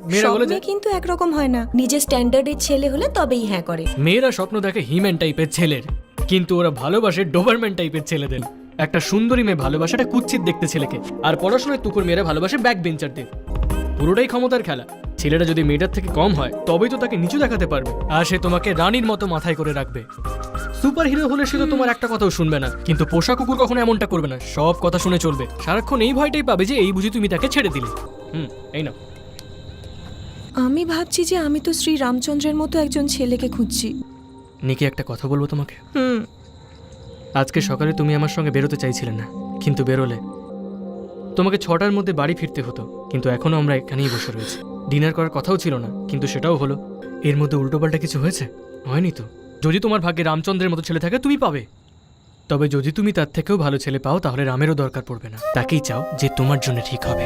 মেয়েরা বলে যে মেয়ে কিন্তু একরকম হয় না, নিজের স্ট্যান্ডার্ডের ছেলে হলে তবেই হ্যাঁ করে। মেয়েরা স্বপ্ন দেখে হিম্যান টাইপের ছেলের, কিন্তু ওরা ভালোবাসে ডোবারম্যান টাইপের ছেলেদের। একটা সুন্দরী মেয়ে ভালোবাসাটা কুৎসিত দেখতে ছেলেকে, আর পড়াশোনায় তুকুর মেয়েরা ভালোবাসে ব্যাক বেঞ্চারদের। পুরোটাই ক্ষমতার খেলা। ছেলেটা যদি মেয়েটার থেকে কম হয় তবেই তো তাকে নিচু দেখাতে পারবে, আর সে তোমাকে রানীর মতো মাথায় করে রাখবে। সুপার হিরো হলে সে তো তোমার একটা কথাও শুনবে না, কিন্তু পোষা কুকুর কখনো এমনটা করবে না, সব কথা শুনে চলবে। সারাক্ষণ এই ভয়টাই পাবে যে এই বুঝি তুমি তাকে ছেড়ে দিলে। এই না, আমি ভাবছি যে আমি তো শ্রী রামচন্দ্রের মতো একজন ছেলেকে খুঁজছি। নিকি একটা কথা বলবো তোমাকে। হুম। আজকে সকালে তুমি আমার সঙ্গে বেরোতে চাইছিলে না, কিন্তু বেরোলে। তোমাকে 6টার মধ্যে বাড়ি ফিরতে হতো, কিন্তু এখনো আমরা এখানেই বসে রয়েছি। ডিনার করার কথাও ছিল না, কিন্তু সেটাও হলো। এর মধ্যে উল্টোপাল্টা কিছু হয়েছে? হয়নি তো। যদি তোমার ভাগ্যে রামচন্দ্রের মতো ছেলে থাকে তুমি পাবে, তবে যদি তুমি তার থেকেও ভালো ছেলে পাও তাহলে রামেরও দরকার পড়বে না। তাকেই চাও যে তোমার জন্য ঠিক হবে।